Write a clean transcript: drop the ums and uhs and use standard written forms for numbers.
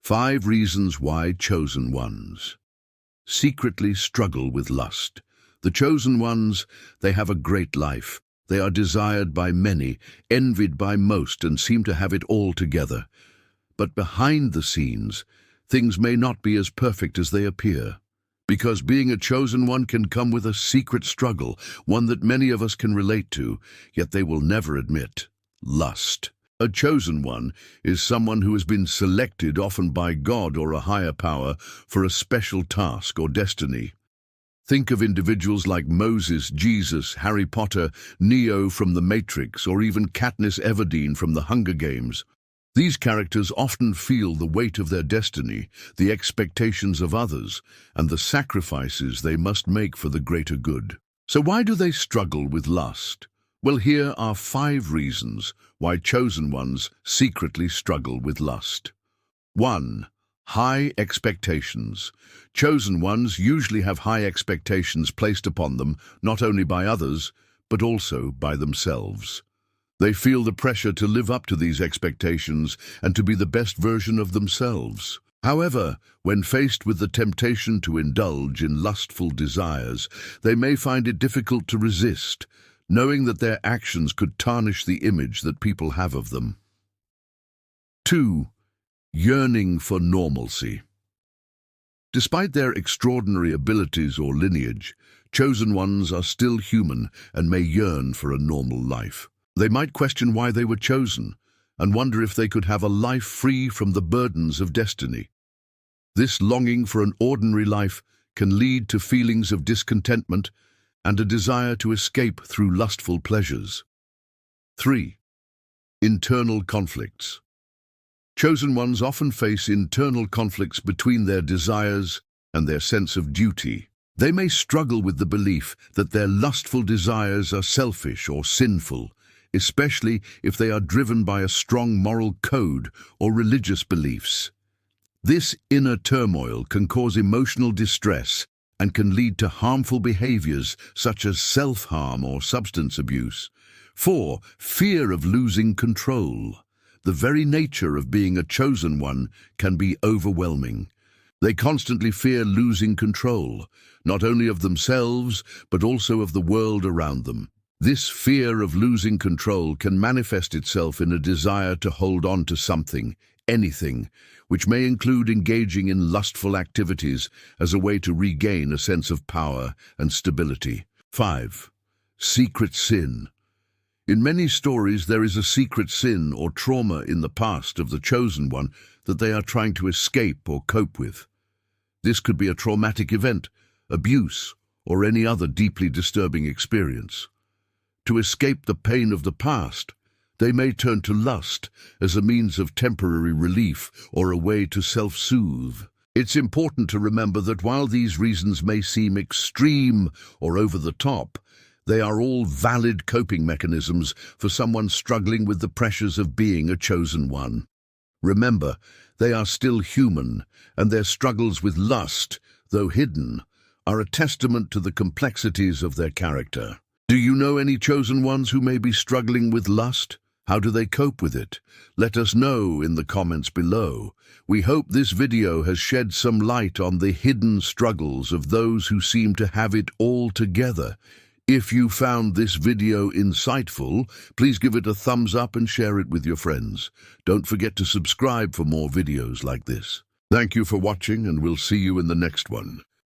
5 reasons why chosen ones secretly struggle with lust. The chosen ones, they have a great life. They are desired by many, envied by most, and seem to have it all together. But behind the scenes, things may not be as perfect as they appear. Because being a chosen one can come with a secret struggle, one that many of us can relate to, yet they will never admit: lust. A chosen one is someone who has been selected, often by God or a higher power, for a special task or destiny. Think of individuals like Moses, Jesus, Harry Potter, Neo from The Matrix, or even Katniss Everdeen from The Hunger Games. These characters often feel the weight of their destiny, the expectations of others, and the sacrifices they must make for the greater good. So why do they struggle with lust? Well, here are 5 reasons why chosen ones secretly struggle with lust. 1. High expectations. Chosen ones usually have high expectations placed upon them, not only by others, but also by themselves. They feel the pressure to live up to these expectations and to be the best version of themselves. However, when faced with the temptation to indulge in lustful desires, they may find it difficult to resist, knowing that their actions could tarnish the image that people have of them. 2. Yearning for normalcy. Despite their extraordinary abilities or lineage, chosen ones are still human and may yearn for a normal life. They might question why they were chosen and wonder if they could have a life free from the burdens of destiny. This longing for an ordinary life can lead to feelings of discontentment and a desire to escape through lustful pleasures. 3. Internal conflicts. Chosen ones often face internal conflicts between their desires and their sense of duty. They may struggle with the belief that their lustful desires are selfish or sinful, especially if they are driven by a strong moral code or religious beliefs. This inner turmoil can cause emotional distress and can lead to harmful behaviors such as self-harm or substance abuse. 4. Fear of losing control. The very nature of being a chosen one can be overwhelming. They constantly fear losing control, not only of themselves, but also of the world around them. This fear of losing control can manifest itself in a desire to hold on to something, anything, which may include engaging in lustful activities as a way to regain a sense of power and stability. 5. Secret sin. In many stories, there is a secret sin or trauma in the past of the chosen one that they are trying to escape or cope with. This could be a traumatic event, abuse, or any other deeply disturbing experience. To escape the pain of the past, they may turn to lust as a means of temporary relief or a way to self-soothe. It's important to remember that while these reasons may seem extreme or over the top, they are all valid coping mechanisms for someone struggling with the pressures of being a chosen one. Remember, they are still human, and their struggles with lust, though hidden, are a testament to the complexities of their character. Do you know any chosen ones who may be struggling with lust? How do they cope with it? Let us know in the comments below. We hope this video has shed some light on the hidden struggles of those who seem to have it all together. If you found this video insightful, please give it a thumbs up and share it with your friends. Don't forget to subscribe for more videos like this. Thank you for watching, and we'll see you in the next one.